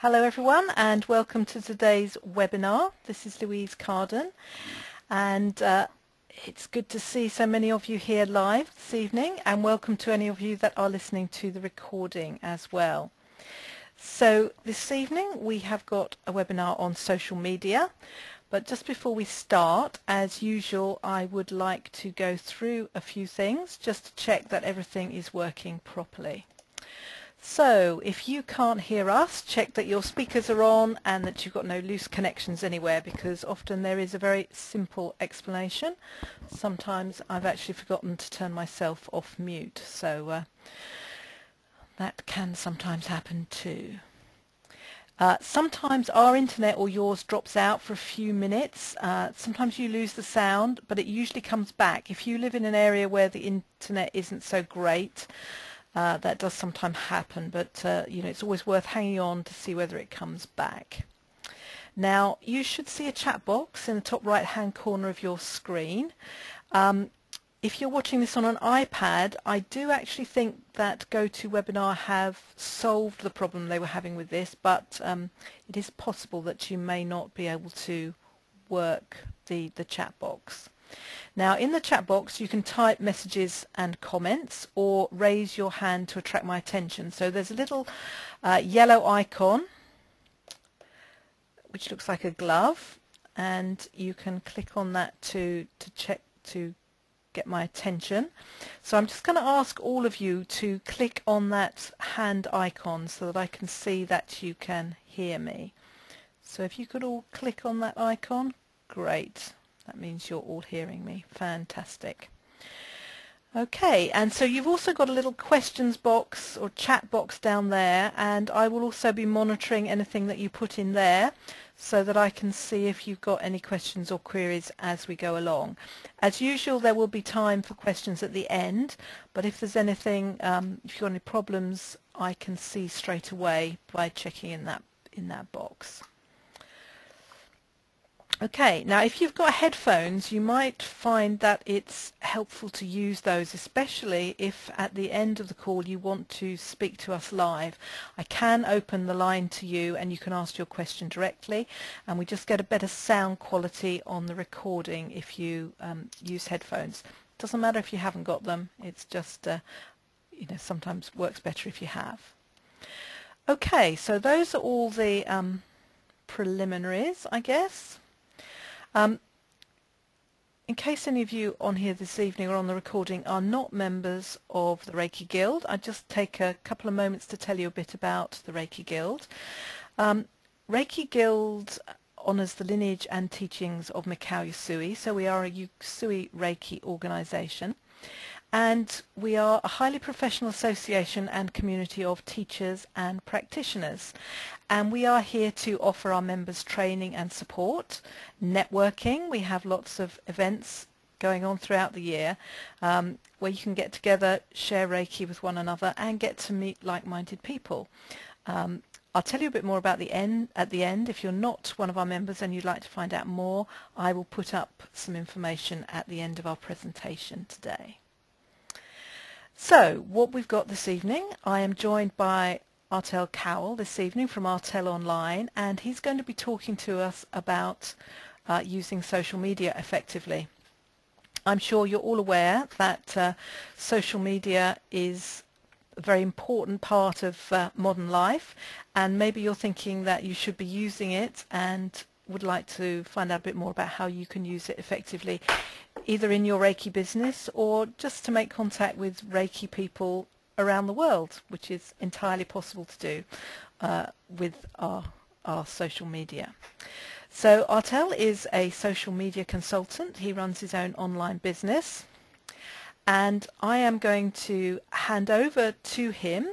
Hello everyone and welcome to today's webinar. This is Louise Carden and it's good to see so many of you here live this evening, and welcome to any of you that are listening to the recording as well. So this evening we have got a webinar on social media, but just before we start, as usual, I would like to go through a few things just to check that everything is working properly. So if you can't hear us, check that your speakers are on and that you've got no loose connections anywhere, because often there is a very simple explanation. Sometimes I've actually forgotten to turn myself off mute, so that can sometimes happen too. Sometimes our internet or yours drops out for a few minutes. Sometimes you lose the sound, but it usually comes back. If you live in an area where the internet isn't so great, that does sometimes happen, but you know, it's always worth hanging on to see whether it comes back. Now, you should see a chat box in the top right hand corner of your screen. If you're watching this on an iPad, I do actually think that GoToWebinar have solved the problem they were having with this, but it is possible that you may not be able to work the chat box. Now, in the chat box you can type messages and comments or raise your hand to attract my attention. So there's a little yellow icon which looks like a glove, and you can click on that to get my attention. So I'm just going to ask all of you to click on that hand icon so that I can see that you can hear me. So if you could all click on that icon, great. That means you're all hearing me. Fantastic. Okay, and so you've also got a little questions box or chat box down there, and I will also be monitoring anything that you put in there so that I can see if you've got any questions or queries as we go along. As usual, there will be time for questions at the end, but if there's anything, if you've got any problems, I can see straight away by checking in that box. Okay, now if you've got headphones, you might find that it's helpful to use those, especially if at the end of the call you want to speak to us live. I can open the line to you and you can ask your question directly, and we just get a better sound quality on the recording if you use headphones. It doesn't matter if you haven't got them, it's just you know, sometimes works better if you have. Okay, so those are all the preliminaries, I guess. In case any of you on here this evening or on the recording are not members of the Reiki Guild, I'd just take a couple of moments to tell you a bit about the Reiki Guild. Reiki Guild honours the lineage and teachings of Mikao Usui, so we are a Usui Reiki organisation. And we are a highly professional association and community of teachers and practitioners. And we are here to offer our members training and support, networking. We have lots of events going on throughout the year where you can get together, share Reiki with one another, and get to meet like-minded people. I'll tell you a bit more about at the end. If you're not one of our members and you'd like to find out more, I will put up some information at the end of our presentation today. So, what we've got this evening, I am joined by Artel Cowell this evening from Artel Online, and he's going to be talking to us about using social media effectively. I'm sure you're all aware that social media is a very important part of modern life, and maybe you're thinking that you should be using it and would like to find out a bit more about how you can use it effectively, either in your Reiki business or just to make contact with Reiki people around the world, which is entirely possible to do with our social media. So Artel is a social media consultant. He runs his own online business, and I am going to hand over to him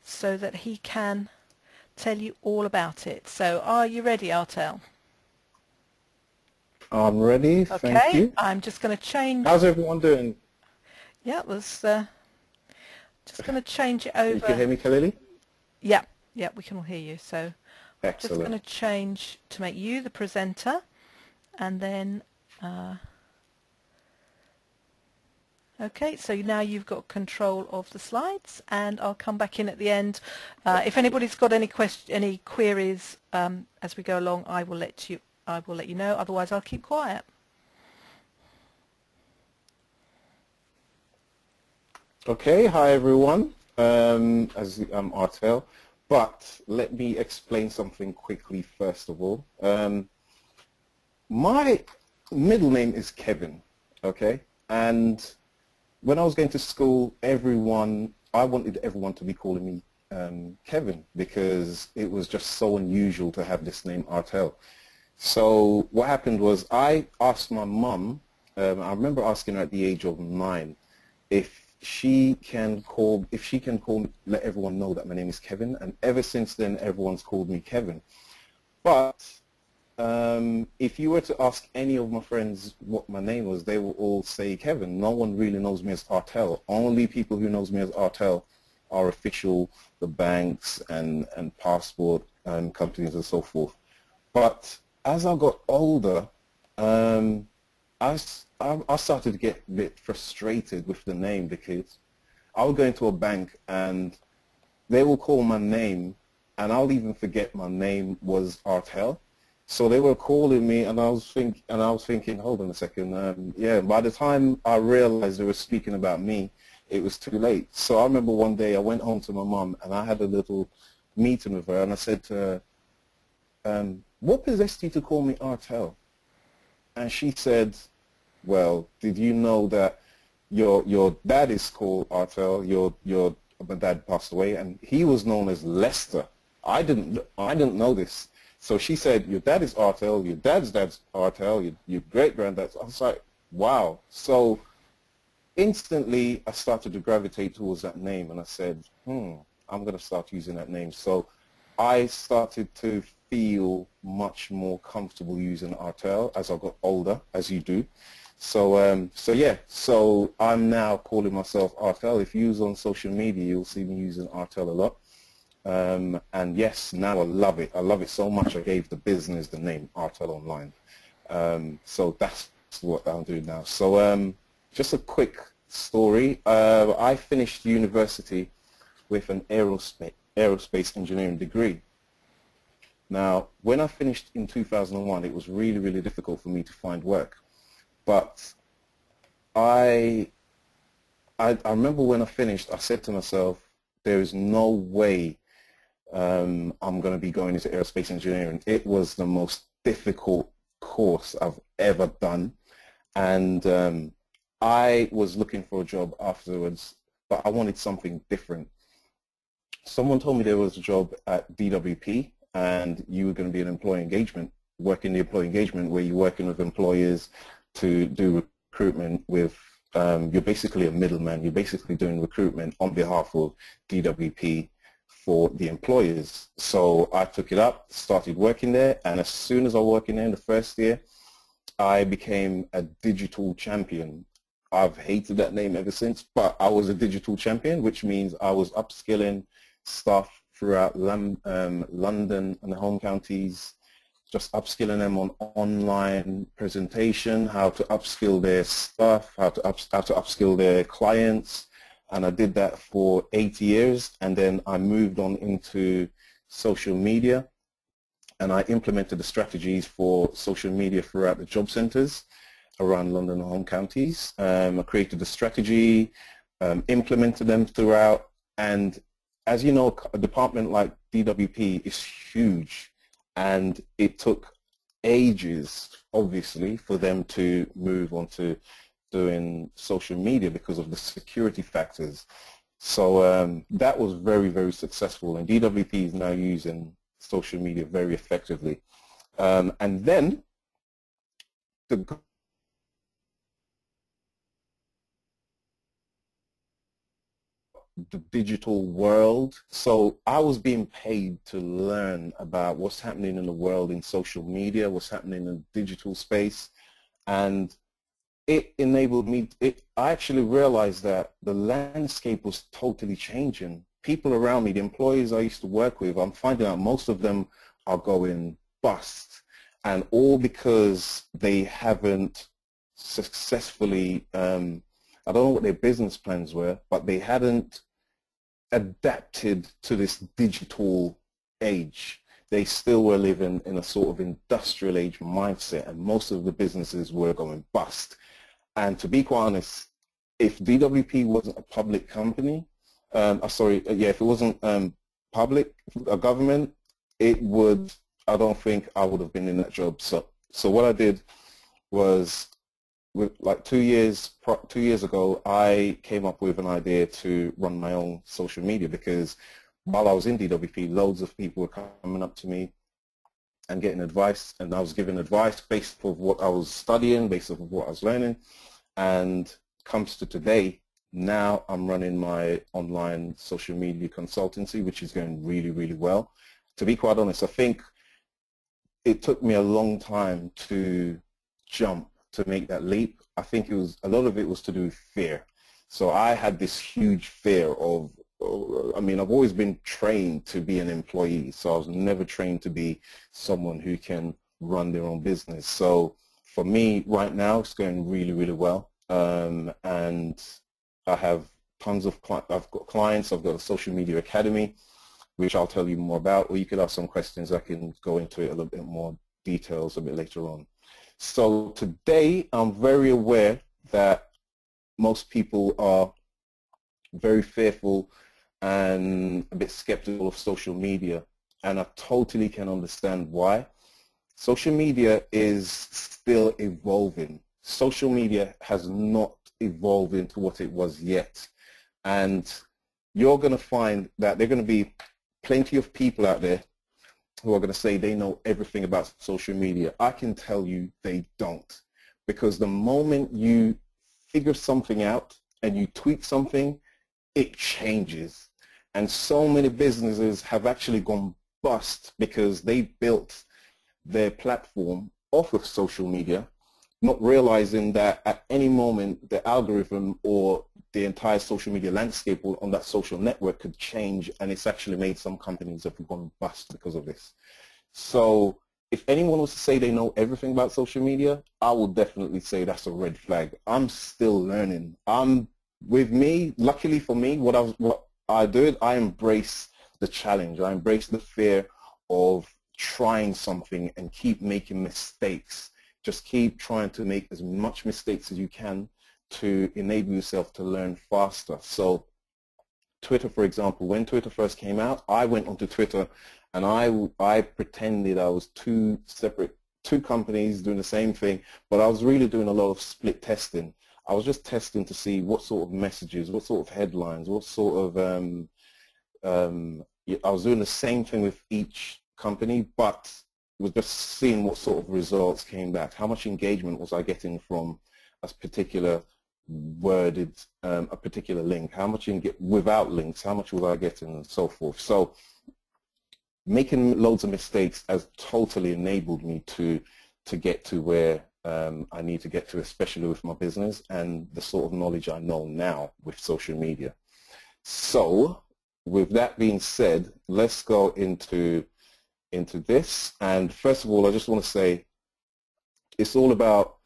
so that he can tell you all about it. So are you ready, Artel? I'm ready, thank you. I'm just going to change. How's everyone doing? Yeah, just going to change it over. You can hear me clearly? Yeah, we can all hear you. So Excellent. I'm just going to change to make you the presenter, and then Okay, so now you've got control of the slides, and I'll come back in at the end. If anybody's got any queries as we go along, I will let you know. Otherwise, I'll keep quiet. Okay, hi everyone. I'm Artel, but let me explain something quickly first of all. My middle name is Kevin, okay? And when I was going to school, I wanted everyone to be calling me Kevin because it was just so unusual to have this name Artel. So what happened was I asked my mum, I remember asking her at the age of 9 if she can let everyone know that my name is Kevin, and ever since then everyone's called me Kevin. But if you were to ask any of my friends what my name was, they will all say Kevin. No one really knows me as Artel. Only people who knows me as Artel are official, the banks and passport companies and so forth. But as I got older, I started to get a bit frustrated with the name because I would go into a bank and they will call my name and I'll even forget my name was Artel. So they were calling me and I was thinking, hold on a second, yeah, by the time I realized they were speaking about me, it was too late. So I remember one day I went home to my mum and I had a little meeting with her and I said to her, what possessed you to call me Artel? And she said, well, did you know that your dad is called Artel? My dad passed away, and he was known as Lester. I didn't know this. So she said, your dad is Artel, your dad's Artel, your great-granddad's. I was like, wow. So instantly I started to gravitate towards that name, and I said, I'm going to start using that name. So I started to feel much more comfortable using Artel as I got older, as you do. So so I'm now calling myself Artel. If you use on social media, you'll see me using Artel a lot. And yes, now I love it. I love it so much I gave the business the name Artel Online. So that's what I'm doing now. So just a quick story. I finished university with an aerospace engineering degree. Now, when I finished in 2001, it was really, really difficult for me to find work. But I remember when I finished, I said to myself, there is no way I'm going to be going into aerospace engineering. It was the most difficult course I've ever done. And I was looking for a job afterwards, but I wanted something different. Someone told me there was a job at DWP, and you were going to be an employee engagement, working the employee engagement where you're working with employers to do recruitment with, you're basically a middleman. You're basically doing recruitment on behalf of DWP for the employers. So I took it up, started working there, and as soon as I was working there in the first year, I became a digital champion. I've hated that name ever since, but I was a digital champion, which means I was upskilling staff throughout London and the home counties, just upskilling them on online presentation, how to upskill their staff, how to upskill their clients. And I did that for 8 years, and then I moved on into social media, and I implemented the strategies for social media throughout the job centres around London and home counties. I created a strategy, implemented them throughout, and as you know, a department like DWP is huge, and it took ages, obviously, for them to move on to doing social media because of the security factors. So that was very, very successful, and DWP is now using social media very effectively. And then the digital world. So I was being paid to learn about what's happening in the world in social media, what's happening in the digital space, and it enabled me, I actually realized that the landscape was totally changing. People around me, the employees I used to work with, I'm finding out most of them are going bust, and all because they haven't successfully I don't know what their business plans were, but they hadn't adapted to this digital age. They still were living in a sort of industrial age mindset, and most of the businesses were going bust. And to be quite honest, if DWP wasn't a public company, if it wasn't public, a government, it would, I don't think I would have been in that job. So what I did was, with like 2 years ago, I came up with an idea to run my own social media, because while I was in DWP, loads of people were coming up to me and getting advice, and I was giving advice based off of what I was studying, based off of what I was learning. And comes to today, now I'm running my online social media consultancy, which is going really, really well. To be quite honest, I think it took me a long time to jump, to make that leap. I think a lot of it was to do with fear. So I had this huge fear of, I mean, I've always been trained to be an employee, so I was never trained to be someone who can run their own business. So for me right now, it's going really, really well. And I have tons of I've got clients. I've got a social media academy, which I'll tell you more about, or you could ask some questions. I can go into it a little bit more details a bit later on. So today, I'm very aware that most people are very fearful and a bit skeptical of social media, and I totally can understand why. Social media is still evolving. Social media has not evolved into what it was yet, and you're going to find that there are going to be plenty of people out there who are going to say they know everything about social media. I can tell you they don't, because the moment you figure something out and you tweak something, it changes. And so many businesses have actually gone bust because they built their platform off of social media, not realizing that at any moment the algorithm or the entire social media landscape on that social network could change, and it's actually made some companies have gone bust because of this. So if anyone was to say they know everything about social media, I will definitely say that's a red flag. I'm still learning. With me, luckily for me, what I do, I embrace the challenge. I embrace the fear of trying something and keep making mistakes. Just keep trying to make as much mistakes as you can to enable yourself to learn faster. So Twitter, for example, when Twitter first came out, I went onto Twitter and I pretended I was two companies doing the same thing, but I was really doing a lot of split testing. I was just testing to see what sort of messages, what sort of headlines, what sort of, I was doing the same thing with each company, but was just seeing what sort of results came back. How much engagement was I getting from a particular worded, a particular link? How much without links? How much was I getting, and so forth? So making loads of mistakes has totally enabled me to get to where I need to get to, especially with my business and the sort of knowledge I know now with social media. So with that being said, let's go into this. And first of all, I just want to say it's all about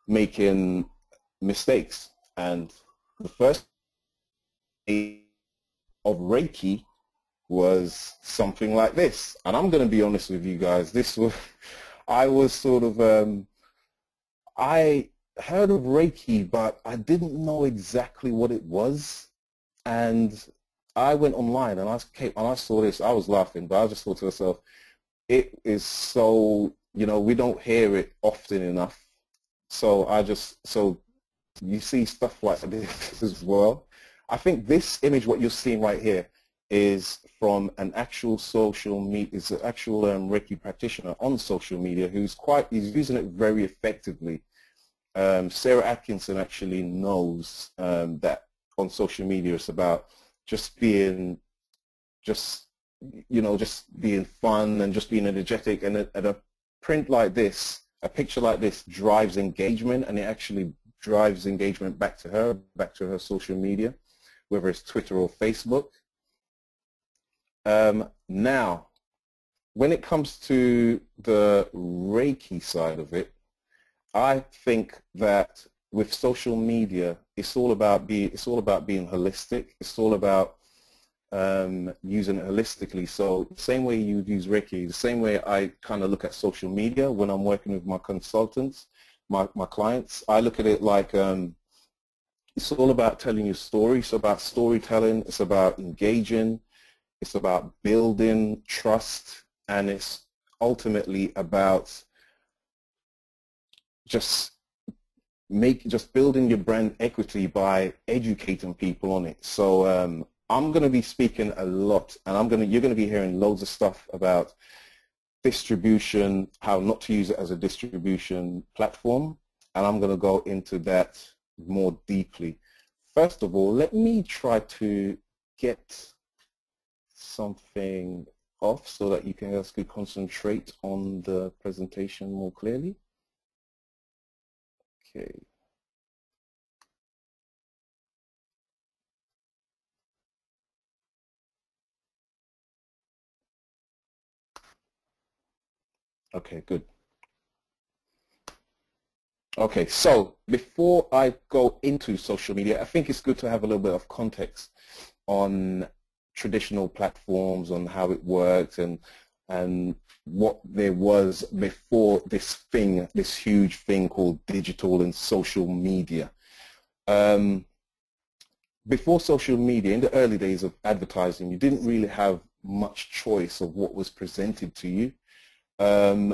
making mistakes. And the first of Reiki was something like this. And I'm going to be honest with you guys, I was sort of, I heard of Reiki, but I didn't know exactly what it was. And I went online and I saw this. I was laughing, but I just thought to myself, it is so, we don't hear it often enough. So you see stuff like this as well. I think this image, what you're seeing right here, is from an actual social media, is an actual Reiki practitioner on social media he's using it very effectively. Sarah Atkinson actually knows that on social media it's about just being fun and just being energetic, and a print like this, a picture like this drives engagement, and it actually drives engagement back to her social media, whether it's Twitter or Facebook. Now, when it comes to the Reiki side of it, I think that with social media, it's all about being holistic. It's all about using it holistically. So the same way you use Reiki, the same way I kind of look at social media when I'm working with my consultants, my clients, I look at it like it's all about telling your story. It's about storytelling. It's about engaging. It's about building trust, and it's ultimately about just building your brand equity by educating people on it. So I'm going to be speaking a lot, and you're going to be hearing loads of stuff about distribution, how not to use it as a distribution platform, and I'm going to go into that more deeply. First of all, let me try to get something off so that you guys can concentrate on the presentation more clearly. Okay. Okay, good. Okay, so before I go into social media, I think it's good to have a little bit of context on traditional platforms, on how it works, and what there was before this huge thing called digital and social media. Before social media, in the early days of advertising, you didn't really have much choice of what was presented to you.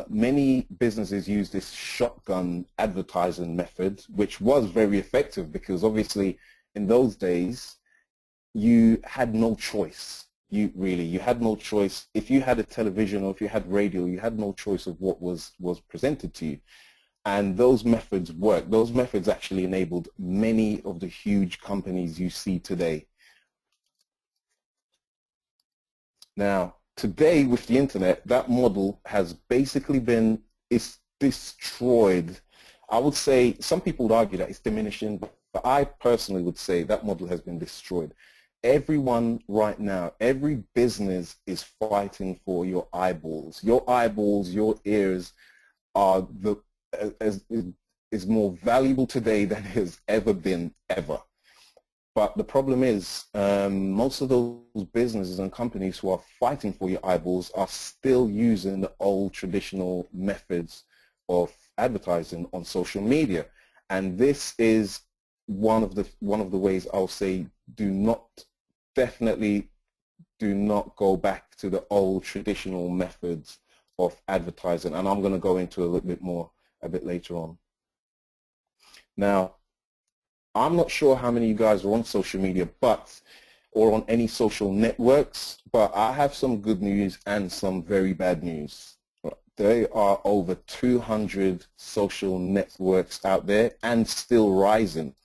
Many businesses use this shotgun advertising method, which was very effective because obviously in those days you had no choice. You had no choice. If you had a television or if you had radio, you had no choice of what was presented to you. And those methods worked. Those methods actually enabled many of the huge companies you see today. Now, today with the internet, that model has basically been destroyed. I would say some people would argue that it's diminishing, but I personally would say that model has been destroyed. Everyone right now, every business is fighting for your eyeballs. Your eyeballs, your ears are is more valuable today than it has ever been, ever. But the problem is most of those businesses and companies who are fighting for your eyeballs are still using the old traditional methods of advertising on social media. And this is one of the ways I'll say definitely do not go back to the old traditional methods of advertising. And I'm going to go into a little bit more a bit later on. Now, I'm not sure how many of you guys are on social media or on any social networks, but I have some good news and some very bad news. There are over 200 social networks out there and still rising.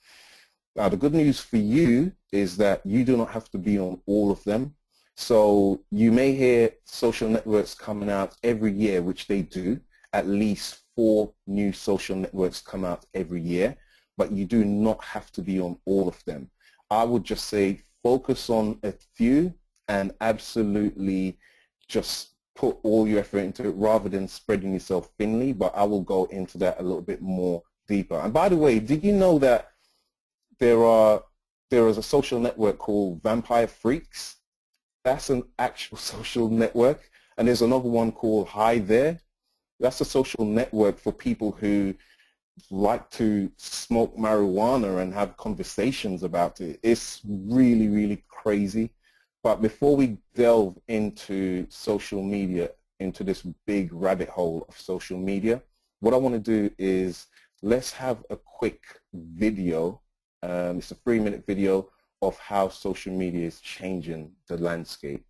Now, the good news for you is that you do not have to be on all of them. So you may hear social networks coming out every year, which they do. At least 4 new social networks come out every year, but you do not have to be on all of them. I would just say focus on a few and absolutely just put all your effort into it rather than spreading yourself thinly, but I will go into that a little bit more deeper. And by the way, did you know that there is a social network called Vampire Freaks? That's an actual social network. And there's another one called Hi There. That's a social network for people who like to smoke marijuana and have conversations about it. It's really, really crazy. But before we delve into social media, into this big rabbit hole of social media, what I want to do is let's have a quick video. It's a 3-minute video of how social media is changing the landscape.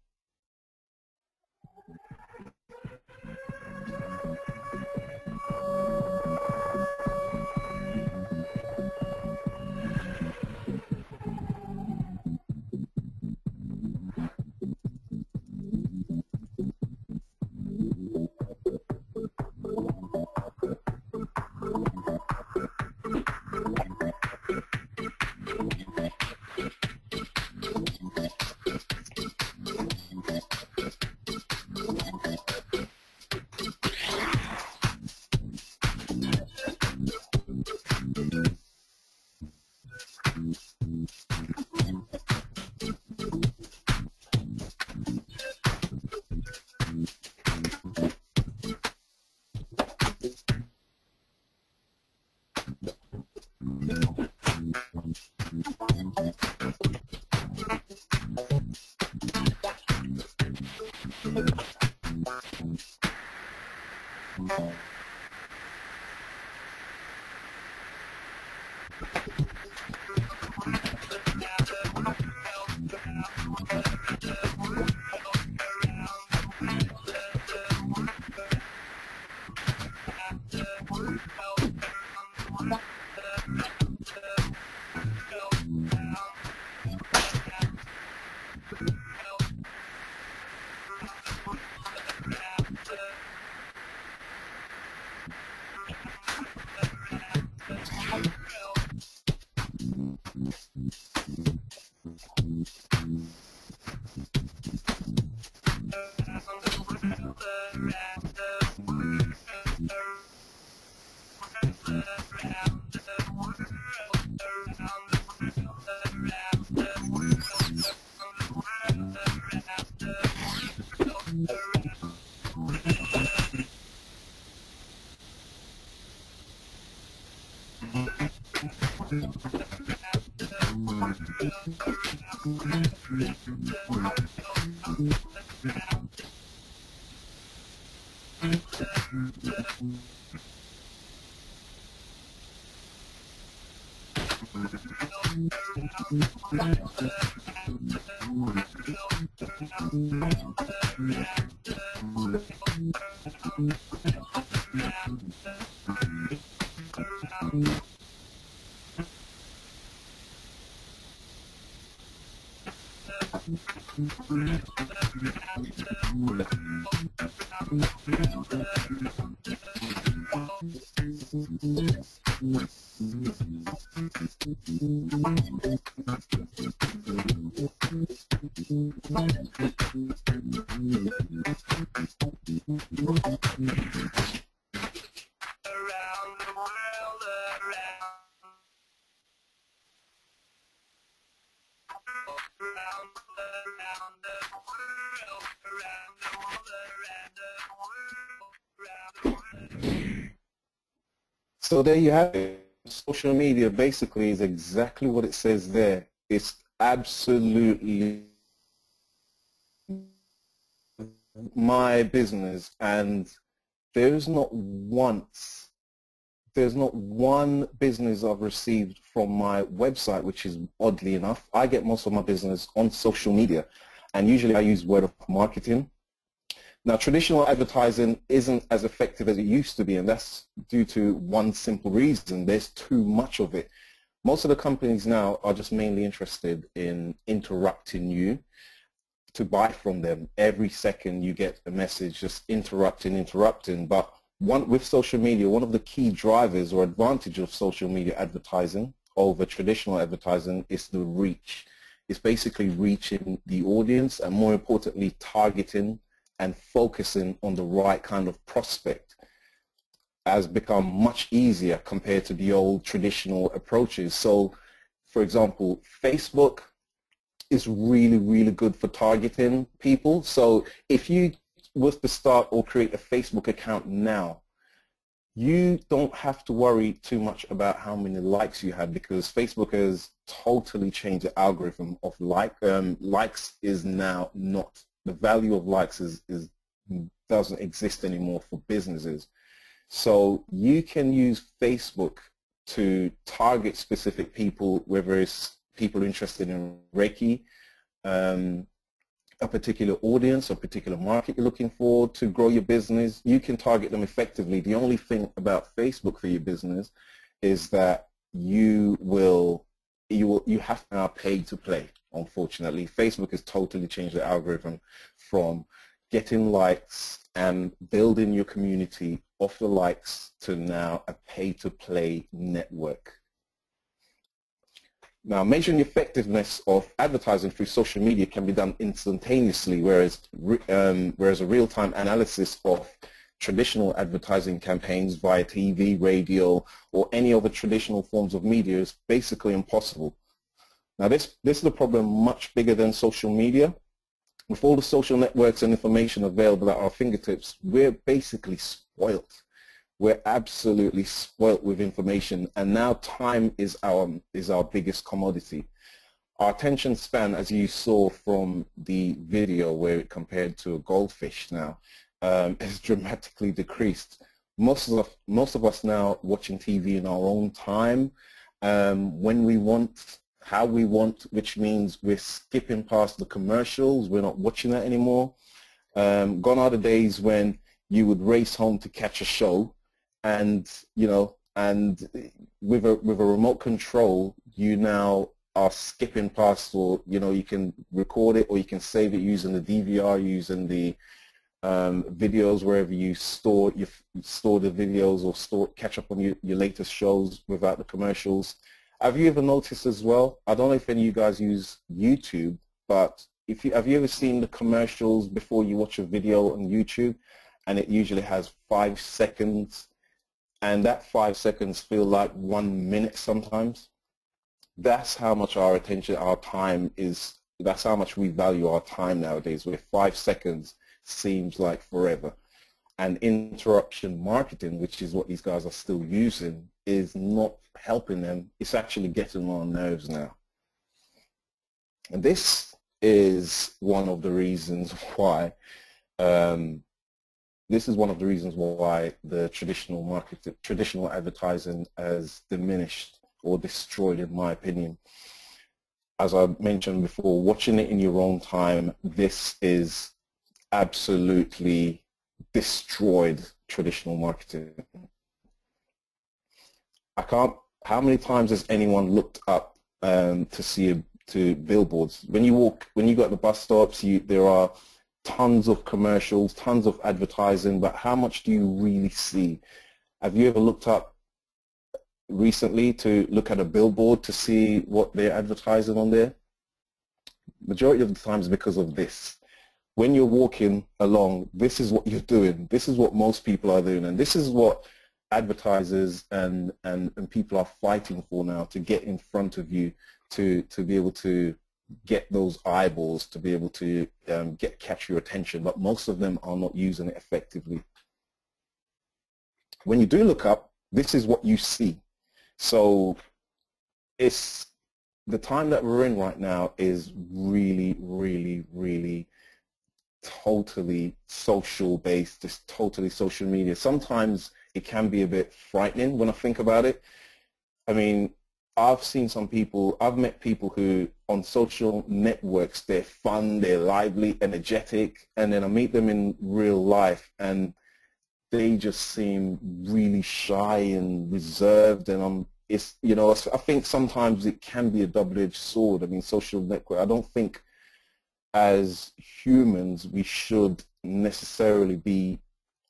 So there you have it. Social media basically is exactly what it says there. It's absolutely my business, and there's not once, there's not one business I've received from my website, which is oddly enough. I get most of my business on social media, and usually I use word of marketing. Now, traditional advertising isn't as effective as it used to be, and that's due to one simple reason. There's too much of it. Most of the companies now are just mainly interested in interrupting you to buy from them. Every second you get a message just interrupting. But with social media, one of the key drivers or advantage of social media advertising over traditional advertising is the reach. It's basically reaching the audience and, more importantly, targeting and focusing on the right kind of prospect has become much easier compared to the old traditional approaches. So, for example, Facebook is really, really good for targeting people. So if you was to start or create a Facebook account now, you don't have to worry too much about how many likes you have, because Facebook has totally changed the algorithm of likes is now not, the value of likes doesn't exist anymore for businesses. So you can use Facebook to target specific people, whether it's people interested in Reiki, a particular audience, a particular market you're looking for to grow your business. You can target them effectively. The only thing about Facebook for your business is that you have to now pay to play. Unfortunately, Facebook has totally changed the algorithm from getting likes and building your community off the likes to now a pay-to-play network. Now, measuring the effectiveness of advertising through social media can be done instantaneously, whereas a real-time analysis of traditional advertising campaigns via TV, radio, or any other traditional forms of media is basically impossible. Now, this is a problem much bigger than social media. With all the social networks and information available at our fingertips, we're basically spoilt. We're absolutely spoilt with information, and now time is our biggest commodity. our attention span, as you saw from the video where it compared to a goldfish now, has dramatically decreased. Most of us now watching TV in our own time, when we want, how we want, which means we're skipping past the commercials. We're not watching that anymore. Gone are the days when you would race home to catch a show, and and with a remote control, you now are skipping past, or you can record it, or you can save it using the DVR, using the videos wherever you store the videos, or catch up on your latest shows without the commercials. Have you ever noticed as well? I don't know if any of you guys use YouTube, but have you ever seen the commercials before you watch a video on YouTube, and it usually has 5 seconds, and that 5 seconds feel like 1 minute sometimes? That's how much our attention, our time is, that's how much we value our time nowadays, where 5 seconds seems like forever. And interruption marketing, which is what these guys are still using, is not helping them. It's actually getting on our nerves now. And this is one of the reasons why the traditional advertising has diminished or destroyed, in my opinion. As I mentioned before, watching it in your own time, this is absolutely destroyed traditional marketing. How many times has anyone looked up to billboards? When you go at the bus stops, there are tons of commercials, tons of advertising, but how much do you really see? Have you ever looked up recently to look at a billboard to see what they're advertising on there? Majority of the times because of this. When you're walking along, this is what you're doing. This is what most people are doing, and this is what advertisers and people are fighting for now, to get in front of you, to be able to get those eyeballs, to be able to catch your attention. But most of them are not using it effectively. When you do look up, this is what you see. So it's the time that we're in right now is really, really, really totally social based, just totally social media. Sometimes it can be a bit frightening when I think about it. I mean, I've met people who on social networks, they're fun, they're lively, energetic, and then I meet them in real life and they just seem really shy and reserved, and I think sometimes it can be a double-edged sword. I mean, social network, I don't think as humans we should necessarily be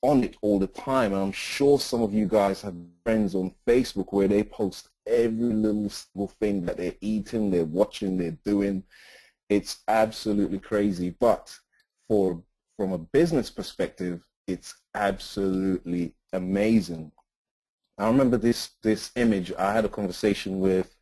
on it all the time. And I'm sure some of you guys have friends on Facebook where they post every little single thing that they're eating, they're watching, they're doing. It's absolutely crazy. But from a business perspective, it's absolutely amazing. I remember this image. I had a conversation with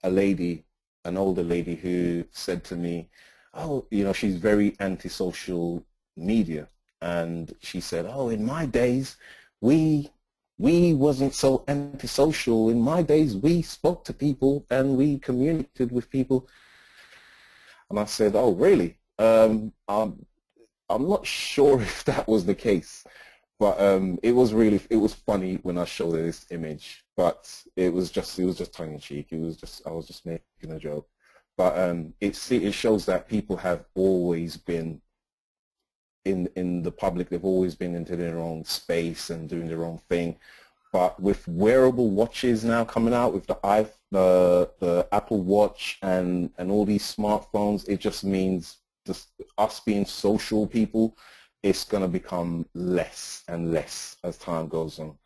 a lady, an older lady, who said to me, oh, she's very anti-social media. And she said, oh, in my days, we wasn't so antisocial. In my days, we spoke to people and we communicated with people. And I said, oh, really? I'm not sure if that was the case, but it was funny when I showed her this image. But it was just tongue in cheek. I was just making a joke. But it shows that people have always been in the public. They've always been into their own space and doing their own thing. But with wearable watches now coming out, with the Apple Watch and all these smartphones, it just means just us being social people, it's going to become less and less as time goes on.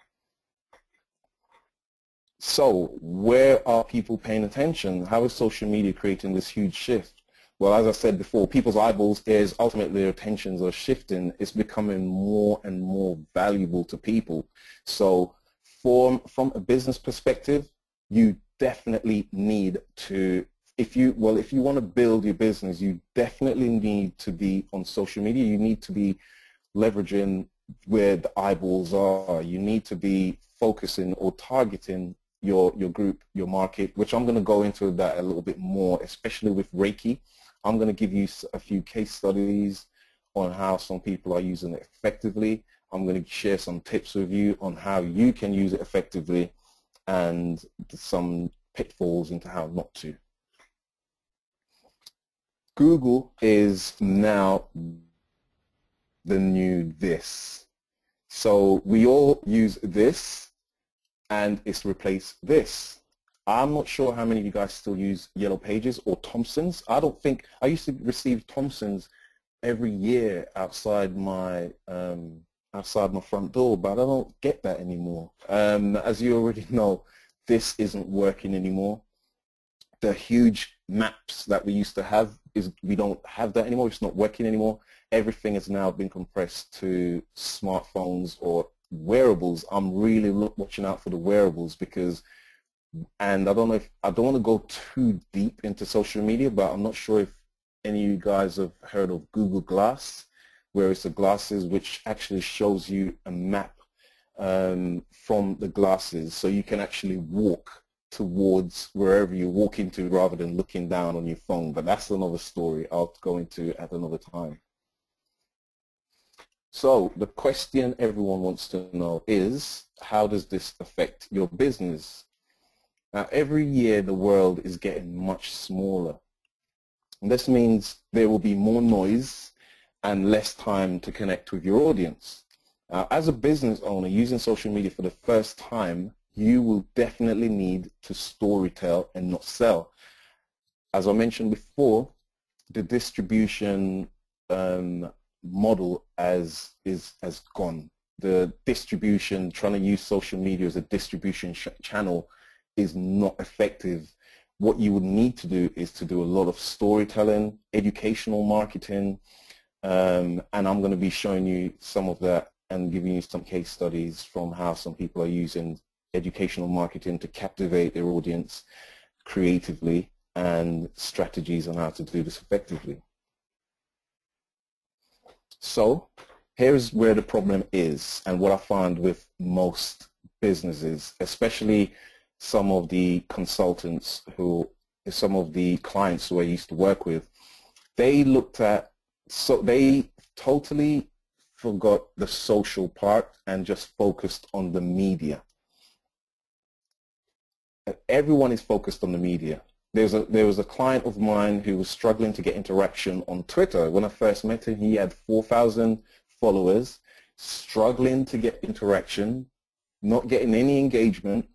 So where are people paying attention? How is social media creating this huge shift? Well, as I said before, people's eyeballs, ultimately their attentions are shifting. It's becoming more and more valuable to people. So from a business perspective, you definitely need to, if you want to build your business, you definitely need to be on social media. You need to be leveraging where the eyeballs are. You need to be focusing or targeting your group, your market, which I'm going to go into that a little bit more, especially with Reiki. I'm going to give you a few case studies on how some people are using it effectively. I'm going to share some tips with you on how you can use it effectively and some pitfalls into how not to. Google is now the new this. So we all use this and it's replaced this. I'm not sure how many of you guys still use Yellow Pages or Thompson's. I don't think, I used to receive Thompson's every year outside my front door, but I don't get that anymore. As you already know, this isn't working anymore. The huge maps that we used to have, we don't have that anymore. It's not working anymore. Everything has now been compressed to smartphones or wearables. I'm really watching out for the wearables because, and I don't want to go too deep into social media, but I'm not sure if any of you guys have heard of Google Glass, where it's the glasses which actually shows you a map from the glasses, so you can actually walk towards wherever you're walking to rather than looking down on your phone. But that's another story I'll go into at another time. So the question everyone wants to know is, how does this affect your business? Now, every year the world is getting much smaller. And this means there will be more noise and less time to connect with your audience. As a business owner using social media for the first time, you will definitely need to storytell and not sell. As I mentioned before, the distribution model has gone. The distribution, trying to use social media as a distribution channel is not effective. What you would need to do is to do a lot of storytelling, educational marketing, and I'm going to be showing you some of that and giving you some case studies from how some people are using educational marketing to captivate their audience creatively and strategies on how to do this effectively. So here's where the problem is, and what I find with most businesses, especially some of the consultants some of the clients who I used to work with, they totally forgot the social part and just focused on the media. Everyone is focused on the media. There was a client of mine who was struggling to get interaction on Twitter. When I first met him, he had 4,000 followers, struggling to get interaction, not getting any engagement.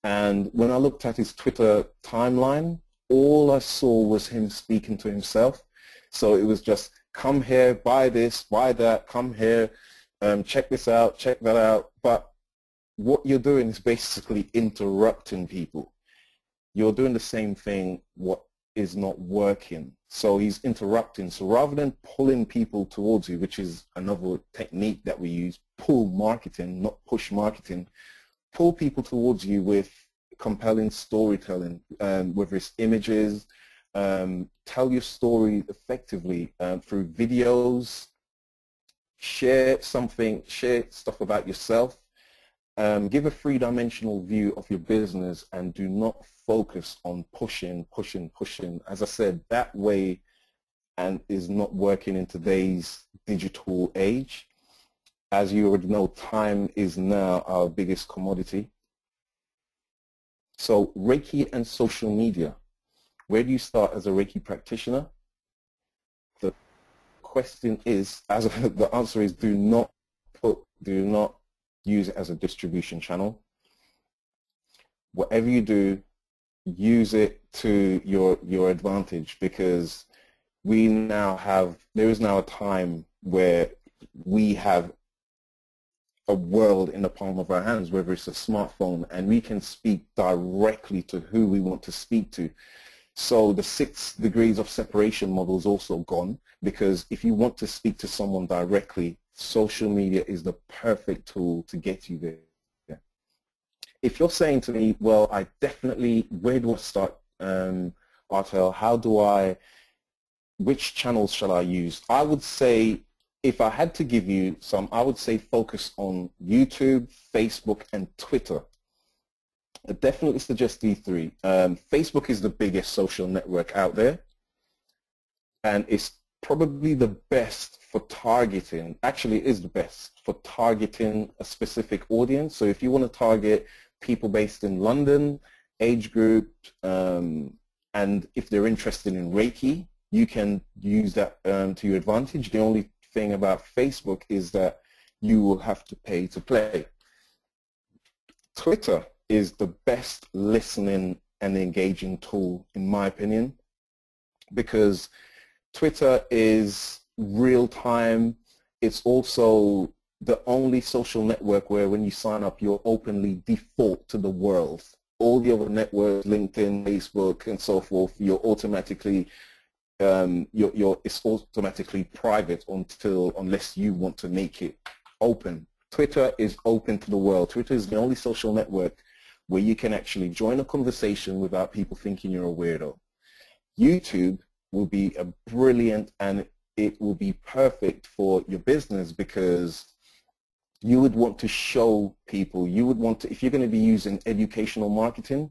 And when I looked at his Twitter timeline, all I saw was him speaking to himself. So it was just, come here, buy this, buy that, come here, check this out, check that out. But what you're doing is basically interrupting people. You're doing the same thing what is not working. So he's interrupting. So rather than pulling people towards you, which is another technique that we use, pull marketing, not push marketing, pull people towards you with compelling storytelling, whether it's images, tell your story effectively through videos, share stuff about yourself, give a three-dimensional view of your business, and do not focus on pushing. As I said, that way and is not working in today's digital age. As you already know, time is now our biggest commodity. So Reiki and social media. Where do you start as a Reiki practitioner? The question is, the answer is, do not use it as a distribution channel. Whatever you do, use it to your advantage, because there is now a time where we have a world in the palm of our hands, whether it's a smartphone, and we can speak directly to who we want to speak to. So the 6 degrees of separation model is also gone, because if you want to speak to someone directly, social media is the perfect tool to get you there. Yeah. If you're saying to me, well, where do I start, Artel? Which channels shall I use? I would say, if I had to give you some, I would say focus on YouTube, Facebook, and Twitter. I definitely suggest these three. Facebook is the biggest social network out there, and it's probably the best for targeting. Actually, it is the best for targeting a specific audience. So if you want to target people based in London, age group, and if they're interested in Reiki, you can use that to your advantage. The only thing about Facebook is that you will have to pay to play. Twitter is the best listening and engaging tool, in my opinion, because Twitter is real time. It's also the only social network where when you sign up, you're openly default to the world. All the other networks, LinkedIn, Facebook, and so forth, you're automatically it's automatically private unless you want to make it open. Twitter is open to the world. Twitter is the only social network where you can actually join a conversation without people thinking you're a weirdo. YouTube will be a brilliant, and it will be perfect for your business, because you would want to show people, you would want to, if you're going to be using educational marketing,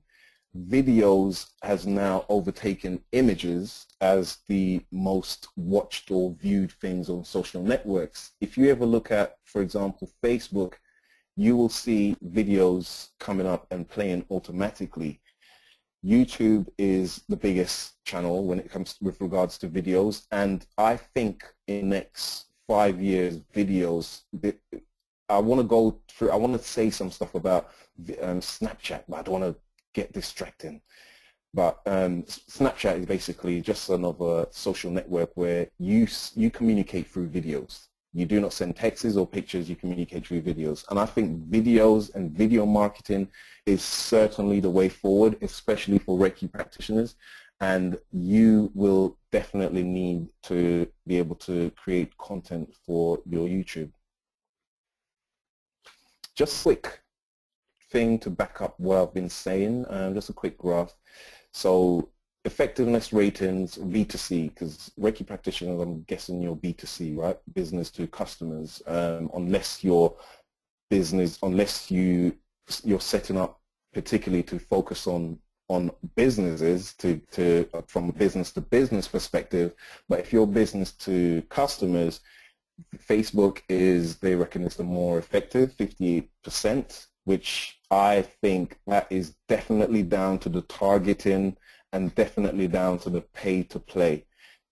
videos has now overtaken images as the most watched or viewed things on social networks. If you ever look at, for example, Facebook, you will see videos coming up and playing automatically. YouTube is the biggest channel when it comes with regards to videos, and I think in the next 5 years, videos, I want to say some stuff about Snapchat, but I don't want to get distracting. But Snapchat is basically just another social network where you communicate through videos. You do not send texts or pictures, you communicate through videos. And I think videos and video marketing is certainly the way forward, especially for Reiki practitioners. And you will definitely need to be able to create content for your YouTube. Just a quick thing to back up what I've been saying, just a quick graph. So effectiveness ratings, B2C, because Reiki practitioners, I'm guessing you're B2C, right? Business to customers, unless you're setting up particularly to focus on businesses from a business to business perspective. But if you're business to customers, Facebook they reckon is the more effective, 58%, which I think that is definitely down to the targeting and definitely down to the pay to play.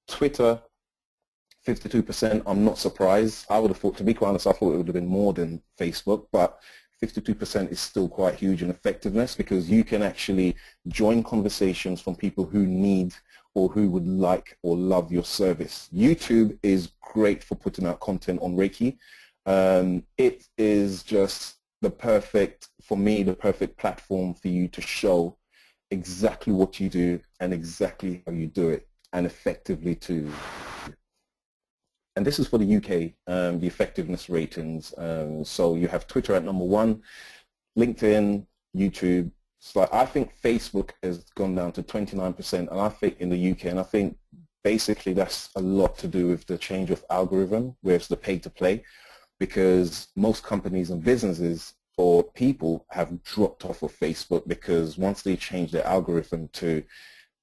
Twitter, 52%, I'm not surprised. I would have thought, to be quite honest, I thought it would have been more than Facebook, but 52% is still quite huge in effectiveness, because you can actually join conversations from people who need or who would like or love your service. YouTube is great for putting out content on Reiki. It is just the perfect platform for you to show exactly what you do and exactly how you do it, and effectively too. And this is for the UK, the effectiveness ratings. So you have Twitter at #1, LinkedIn, YouTube. So I think Facebook has gone down to 29%, and I think in the UK, and I think basically that's a lot to do with the change of algorithm, where it's the pay to play, because most companies and businesses or people have dropped off of Facebook, because once they change their algorithm to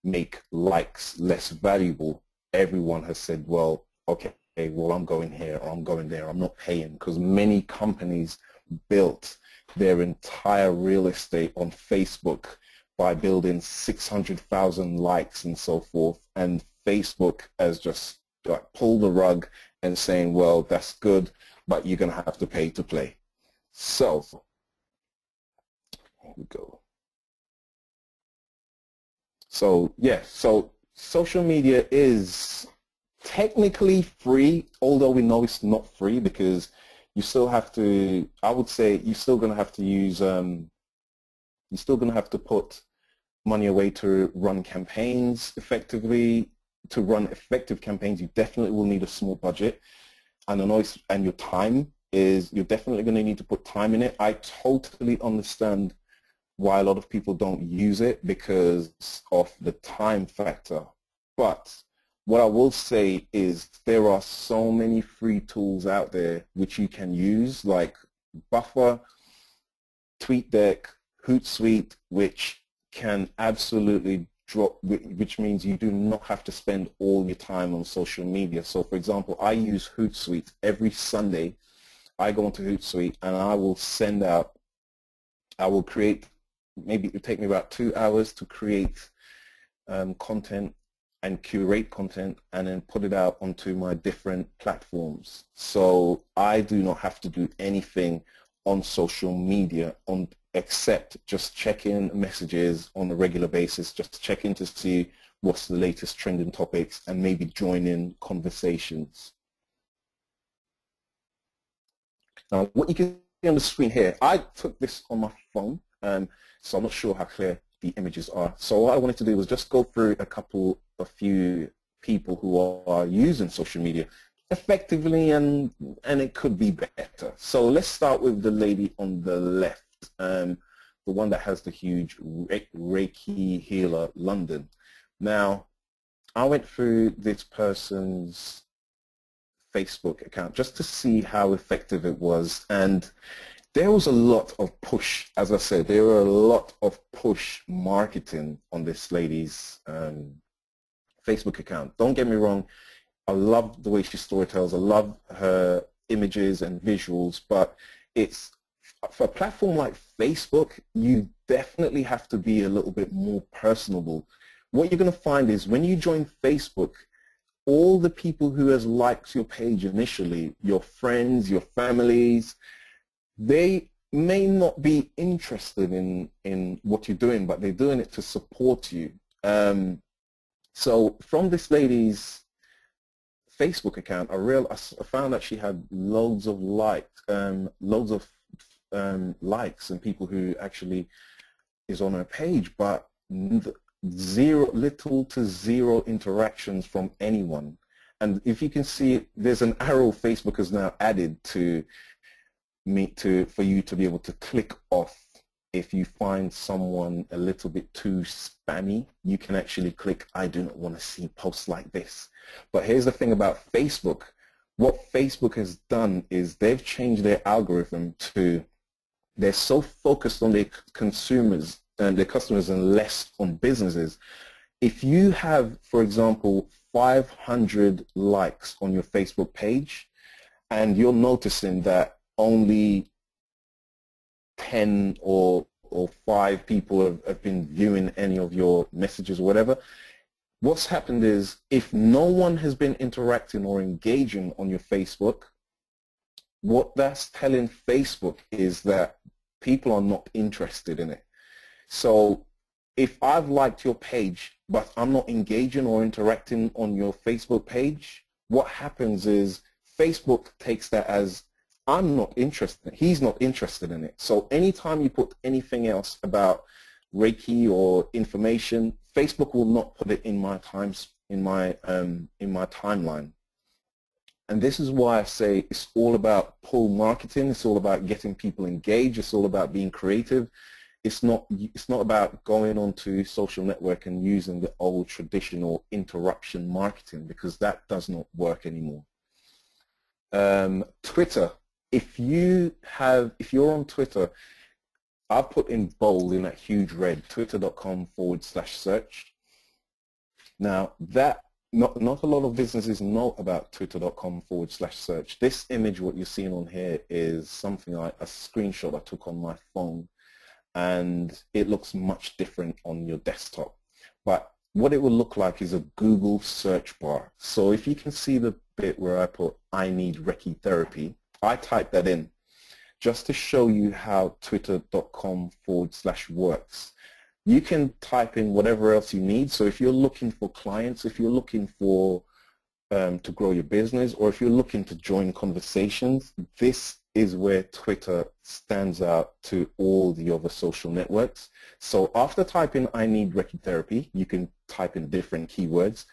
make likes less valuable, everyone has said, well, okay, well, I'm going here or I'm going there, I'm not paying, because many companies built their entire real estate on Facebook by building 600,000 likes and so forth, and Facebook has just pulled the rug and saying, well, that's good, but you're going to have to pay to play. So, here we go. So, yeah, so social media is technically free, although we know it's not free, because you still have to, I would say, you're still going to have to use, you're still going to have to put money away to run campaigns effectively. To run effective campaigns, you definitely will need a small budget, and your time is, you're definitely going to need to put time in it. I totally understand why a lot of people don't use it because of the time factor. But what I will say is there are so many free tools out there which you can use, like Buffer, TweetDeck, Hootsuite, which can absolutely drop, which means you do not have to spend all your time on social media. So for example, I use Hootsuite every Sunday. I go onto Hootsuite and I will send out, I will create, maybe it will take me about 2 hours to create content and curate content and then put it out onto my different platforms. So I do not have to do anything on social media except just check in messages on a regular basis, just check in to see what's the latest trending topics and maybe join in conversations. Now, what you can see on the screen here, I took this on my phone, so I'm not sure how clear the images are. So what I wanted to do was just go through a few people who are using social media effectively, and it could be better. So let's start with the lady on the left, the one that has the huge Reiki Healer London. Now, I went through this person's Facebook account just to see how effective it was, and there was a lot of push. As I said, there were a lot of push marketing on this lady's Facebook account. Don't get me wrong, I love the way she storytells. I love her images and visuals, but it's for a platform like Facebook, you definitely have to be a little bit more personable. What you're going to find is when you join Facebook, all the people who has liked your page initially, your friends, your families, they may not be interested in what you're doing, but they're doing it to support you. So from this lady's Facebook account, I found that she had loads of likes and people who actually is on her page, but little to zero interactions from anyone. And if you can see, there's an arrow Facebook has now added for you to be able to click off. If you find someone a little bit too spammy, you can actually click, I do not want to see posts like this. But here's the thing about Facebook. What Facebook has done is they've changed their algorithm to, they're so focused on their consumers and their customers and less on businesses. If you have, for example, 500 likes on your Facebook page and you're noticing that only 10 or 5 people have been viewing any of your messages or whatever, what's happened is if no one has been interacting or engaging on your Facebook, what that's telling Facebook is that people are not interested in it. So if I've liked your page but I'm not engaging or interacting on your Facebook page, what happens is Facebook takes that as I'm not interested. He's not interested in it. So anytime you put anything else about Reiki or information, Facebook will not put it in my timeline. And this is why I say it's all about pull marketing. It's all about getting people engaged. It's all about being creative. It's not about going onto social network and using the old traditional interruption marketing, because that does not work anymore. Twitter. If you're on Twitter, I've put in bold in that huge red, twitter.com/search. Now that not a lot of businesses know about twitter.com/search. This image, what you're seeing on here, is something a screenshot I took on my phone, and it looks much different on your desktop. But what it will look like is a Google search bar. So if you can see the bit where I put I need Reiki therapy, I typed that in just to show you how twitter.com/works. You can type in whatever else you need. So if you're looking for clients, if you're looking for to grow your business, or if you're looking to join conversations, this is where Twitter stands out to all the other social networks. So after typing I need Reiki therapy, you can type in different keywords.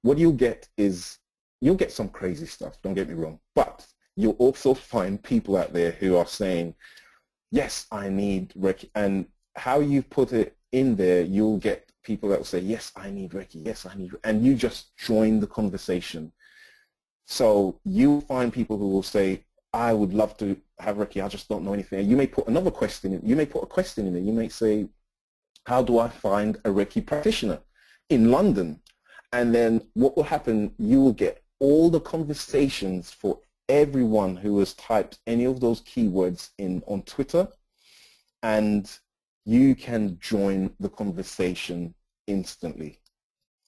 What you'll get is, you'll get some crazy stuff, don't get me wrong, but you'll also find people out there who are saying, yes, I need Reiki, and how you put it in there, you'll get people that will say, yes, I need Reiki, yes, I need, and you just join the conversation. So you'll find people who will say, I would love to have Reiki, I just don't know anything. You may put another question in. You may put a question in there. You may say, how do I find a Reiki practitioner in London? And then what will happen, you will get all the conversations for everyone who has typed any of those keywords in on Twitter, and you can join the conversation instantly.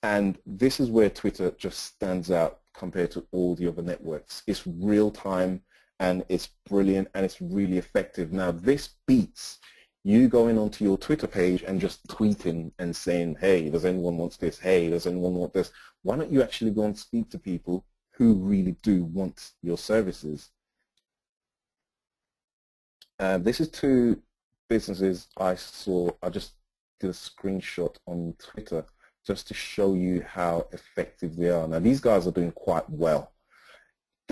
And this is where Twitter just stands out compared to all the other networks. It's real time and it's brilliant and it's really effective. Now this beats you going onto your Twitter page and just tweeting and saying, hey, does anyone want this? Hey, does anyone want this? Why don't you actually go and speak to people who really do want your services? This is two businesses I saw. I just did a screenshot on Twitter just to show you how effective they are. Now these guys are doing quite well.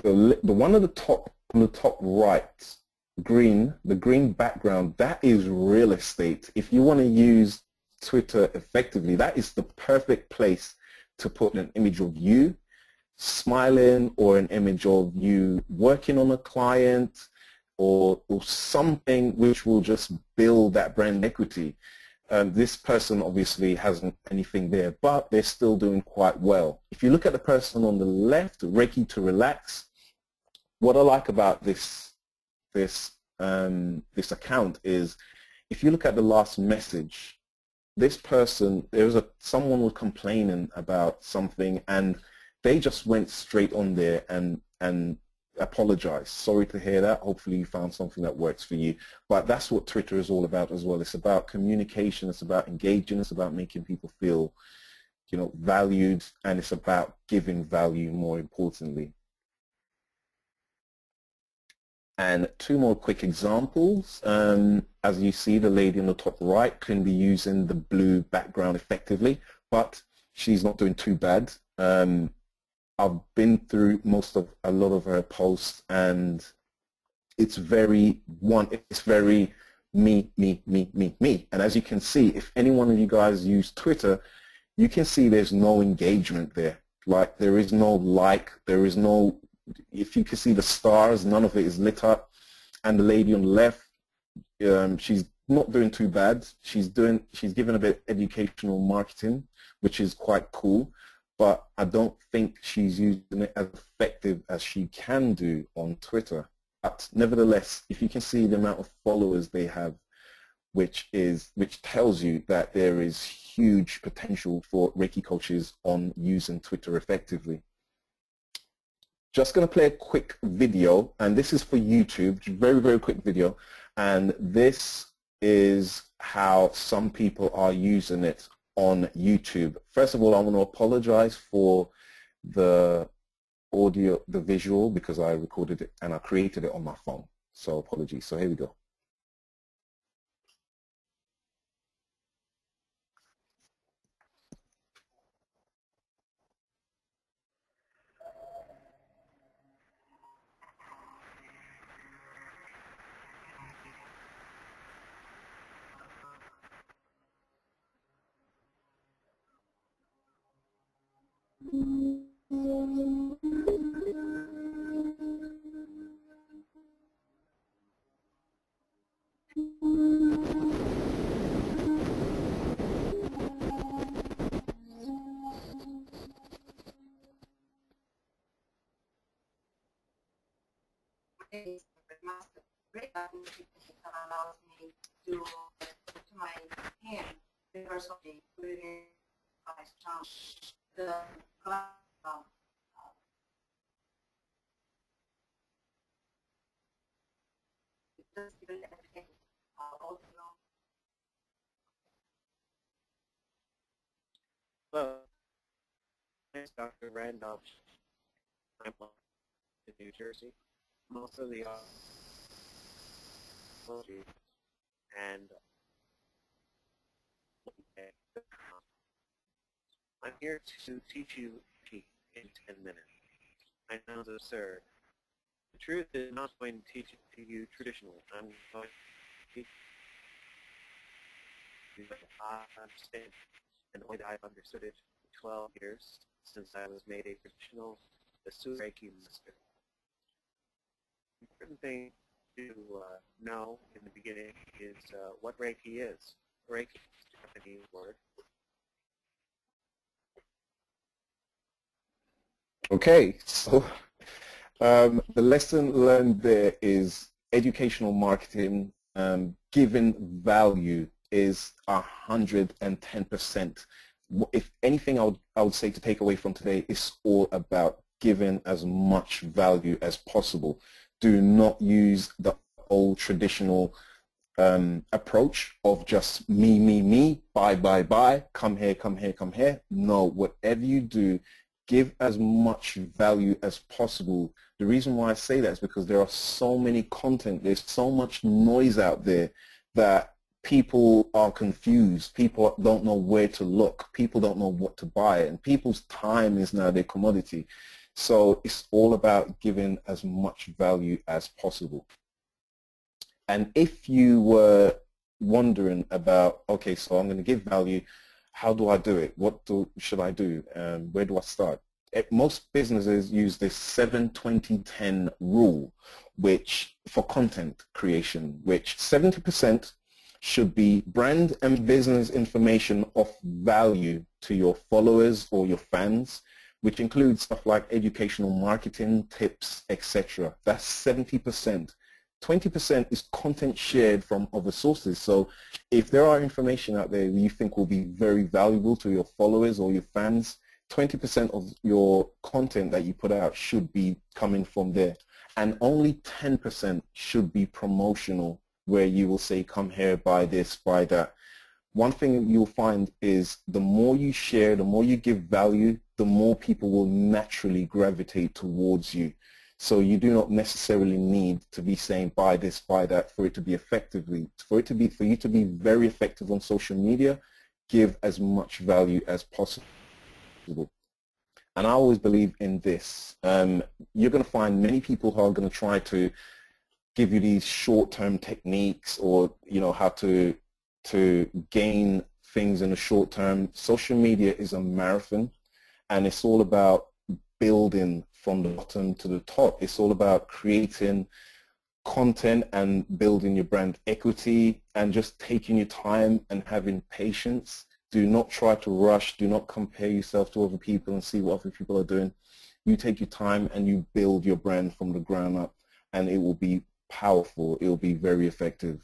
The one at the top, on the top right, the green background, that is real estate. If you want to use Twitter effectively, that is the perfect place to put an image of you smiling, or an image of you working on a client, or something which will just build that brand equity. This person obviously hasn't anything there, but they're still doing quite well. If you look at the person on the left, Reiki to Relax, what I like about this account is, if you look at the last message, this person, someone was complaining about something, and they just went straight on there and apologized. Sorry to hear that. Hopefully you found something that works for you. But that's what Twitter is all about as well. It's about communication. It's about engaging. It's about making people feel, valued, and it's about giving value more importantly. And two more quick examples. As you see, the lady on the top right can be using the blue background effectively, but she's not doing too bad. I've been through a lot of her posts, and it's very me. And as you can see, if any one of you guys use Twitter, you can see there's no engagement there. Like, there is no there is no, if you can see the stars, none of it is lit up. And the lady on the left, she's not doing too bad. She's given a bit of educational marketing, which is quite cool. But I don't think she's using it as effective as she can do on Twitter. But nevertheless, if you can see the amount of followers they have, which tells you that there is huge potential for Reiki coaches on using Twitter effectively. Just going to play a quick video, and this is for YouTube, very, very quick video, and this is how some people are using it on YouTube. First of all, I want to apologize for the audio, the visual, because I recorded it and I created it on my phone. So apologies. So here we go. Allows me to put my hand personally within my tongue. The just even everything all along. Hello, my name is Dr. Randolph. I'm in New Jersey. I'm also the and I'm here to teach you in 10 minutes. I know it's absurd. The truth is, I'm not going to teach it to you traditionally. I'm going to teach you what I understand and the way that I've understood it for 12 years since I was made a traditional Reiki master. important thing to know in the beginning is what Reiki is. Reiki is a Japanese word. Okay, so the lesson learned there is educational marketing, giving value is 110%. If anything, I would say to take away from today is all about giving as much value as possible. Do not use the old traditional approach of just me, buy, come here, come here, come here. No, whatever you do, give as much value as possible. The reason why I say that is because there are so many content, there's so much noise out there that people are confused. People don't know where to look. People don't know what to buy, and people's time is now their commodity. So it's all about giving as much value as possible. And if you were wondering about, okay, so I'm going to give value, how do I do it? Should I do? Where do I start? Most businesses use this 7-20-10 rule, which for content creation, which 70% should be brand and business information of value to your followers or your fans, which includes stuff like educational marketing, tips, etc. That's 70%. 20% is content shared from other sources. So if there are information out there you think will be very valuable to your followers or your fans, 20% of your content that you put out should be coming from there. And only 10% should be promotional, where you will say, come here, buy this, buy that. One thing you'll find is the more you share, the more you give value, the more people will naturally gravitate towards you. So you do not necessarily need to be saying buy this, buy that for it to be effectively. For you to be very effective on social media, give as much value as possible. And I always believe in this. You're going to find many people who are going to try to give you these short-term techniques, or how to gain things in the short term. Social media is a marathon, and it's all about building from the bottom to the top. It's all about creating content and building your brand equity and just taking your time and having patience. Do not try to rush. Do not compare yourself to other people and see what other people are doing. You take your time and you build your brand from the ground up, and it will be powerful. It will be very effective.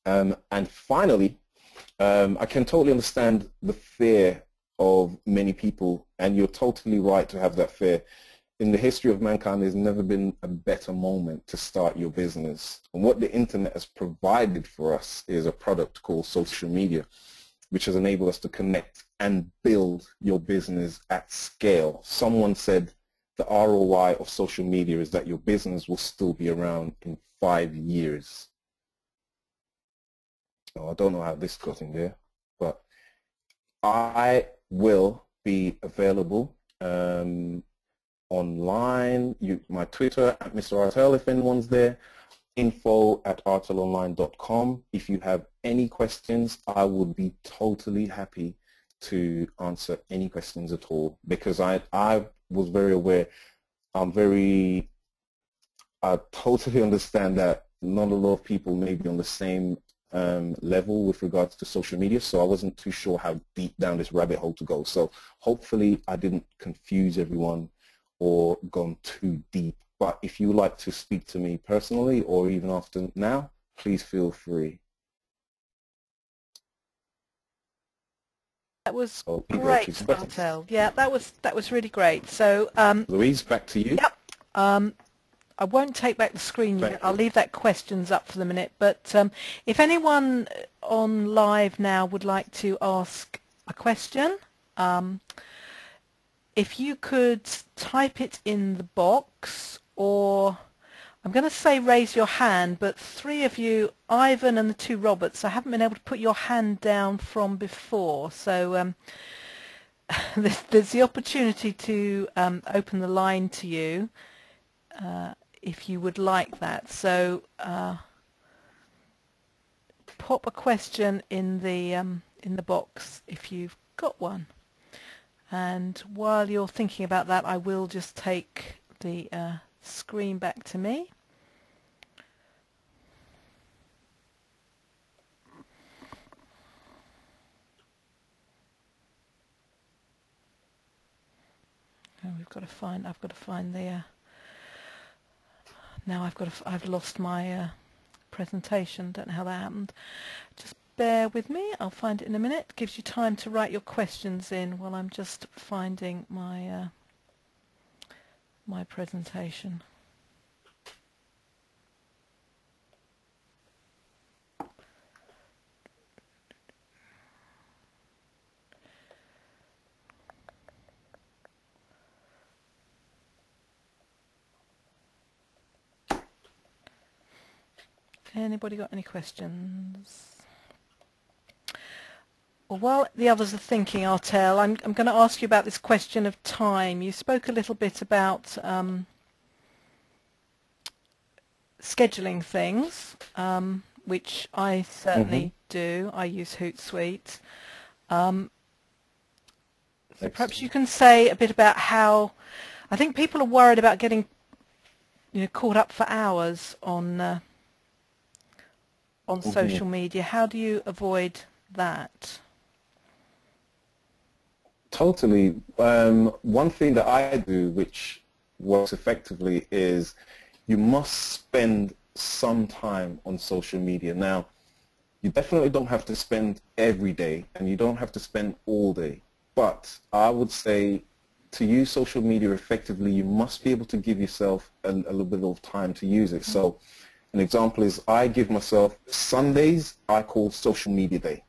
And finally, I can totally understand the fear of many people, and you're totally right to have that fear. In the history of mankind, there's never been a better moment to start your business. And what the internet has provided for us is a product called social media, which has enabled us to connect and build your business at scale. Someone said the ROI of social media is that your business will still be around in 5 years. Oh, I don't know how this got in there, but I will be available online. My Twitter at Mr. Artel, if anyone's there, info@artelonline.com. If you have any questions, I would be totally happy to answer any questions at all, because I was very aware. I totally understand that not a lot of people may be on the same level with regards to social media, so I wasn't too sure how deep down this rabbit hole to go. So hopefully I didn't confuse everyone or gone too deep. But if you would like to speak to me personally or even after now, please feel free. That was great, Artel. Yeah, that was really great. So Louise, back to you. Yep. I won't take back the screen yet. I'll leave that questions up for the minute. But if anyone on live now would like to ask a question, if you could type it in the box, or I'm going to say raise your hand, but 3 of you, Ivan and the 2 Roberts, I haven't been able to put your hand down from before. So there's the opportunity to open the line to you. If you would like that. So pop a question in the box if you've got one. And while you're thinking about that, I will just take the screen back to me. And I've got to find the now I've lost my presentation. Don't know how that happened. Just bear with me, I'll find it in a minute. Gives you time to write your questions in while I'm just finding my my presentation. Anybody got any questions? Well, while the others are thinking, I'm going to ask you about this question of time. You spoke a little bit about scheduling things, which I certainly do. I use Hootsuite. So perhaps you can say a bit about how, I think people are worried about getting, caught up for hours on social media. How do you avoid that? Totally. One thing that I do, which works effectively, is you must spend some time on social media. Now, you definitely don't have to spend every day, and you don't have to spend all day. But I would say to use social media effectively, you must be able to give yourself a little bit of time to use it. So an example is I give myself Sundays, I call social media day.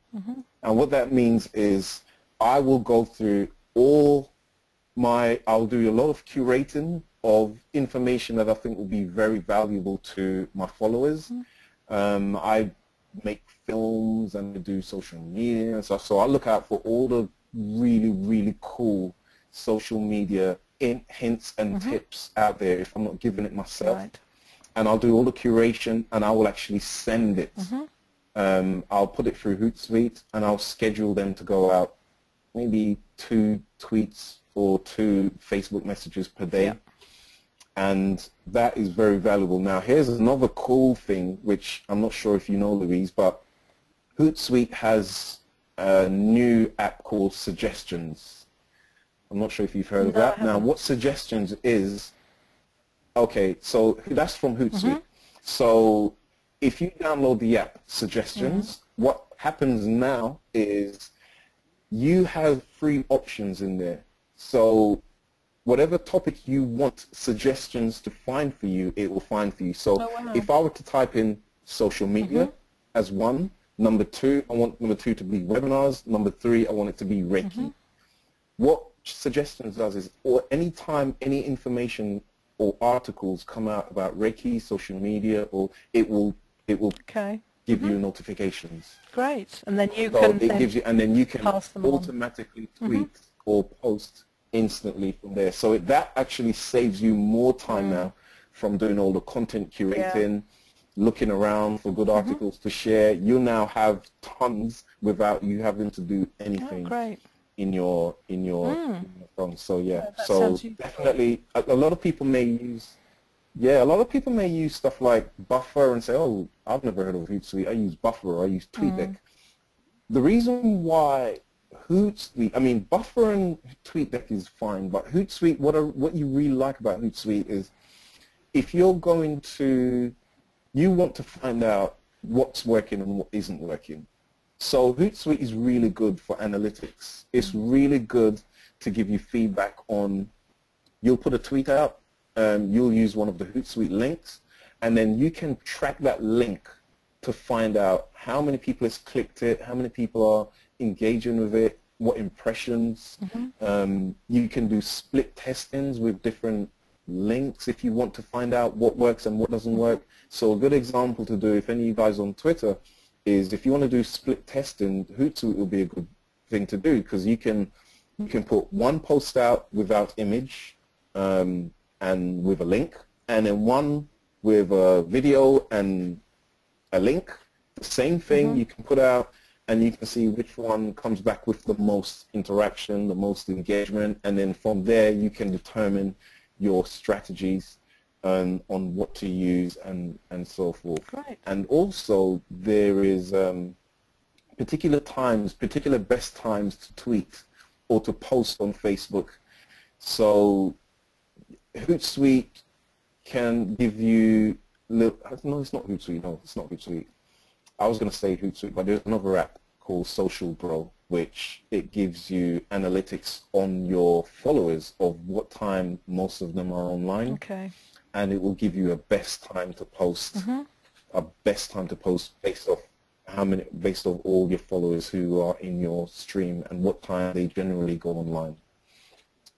And what that means is I will go through I'll do a lot of curating of information that I think will be very valuable to my followers. I make films and I do social media and stuff, so I look out for all the really, really cool social media hints and tips out there if I'm not giving it myself. Right. And I'll do all the curation and I will actually send it. I'll put it through Hootsuite and I'll schedule them to go out maybe 2 tweets or 2 Facebook messages per day. Yep. And that is very valuable. Now here's another cool thing, which I'm not sure if you know, Louise, but Hootsuite has a new app called Suggestions. I'm not sure if you've heard of that. Now what Suggestions is, okay, so that's from Hootsuite. So if you download the app Suggestions, what happens now is you have 3 options in there. So whatever topic you want Suggestions to find for you, it will find for you. So if I were to type in social media as 1, number 2, I want number 2 to be webinars, number 3, I want it to be Reiki. What Suggestions does is, or anytime any information or articles come out about Reiki, social media, or it will give you notifications. Great. And then you can automatically tweet or post instantly from there. So that actually saves you more time now from doing all the content curating, looking around for good articles to share. You now have tons without you having to do anything in your phone. So yeah, so definitely a lot of people may use stuff like Buffer and say, oh, I've never heard of Hootsuite. I use Buffer or I use TweetDeck. The reason why Hootsuite, Buffer and TweetDeck is fine, but Hootsuite, what you really like about Hootsuite is if you want to find out what's working and what isn't working. So Hootsuite is really good for analytics. It's really good to give you feedback on, you'll put a tweet out, you'll use one of the Hootsuite links, and then you can track that link to find out how many people has clicked it, how many people are engaging with it, what impressions. You can do split testings with different links if you want to find out what works and what doesn't work. So a good example to do, if any of you guys on Twitter, is if you want to do split testing, Hootsuite will be a good thing to do, because you can put one post out without image and with a link, and then one with a video and a link. The same thing you can put out, and you can see which one comes back with the most interaction, the most engagement, and then from there you can determine your strategies on what to use and so forth. Great. And also there is particular best times to tweet or to post on Facebook. So Hootsuite can give you no, it's not Hootsuite. No, it's not Hootsuite. I was going to say Hootsuite, but there's another app called Social Bro, which it gives you analytics on your followers of what time most of them are online. Okay. And it will give you a best time to post, based off all your followers who are in your stream and what time they generally go online.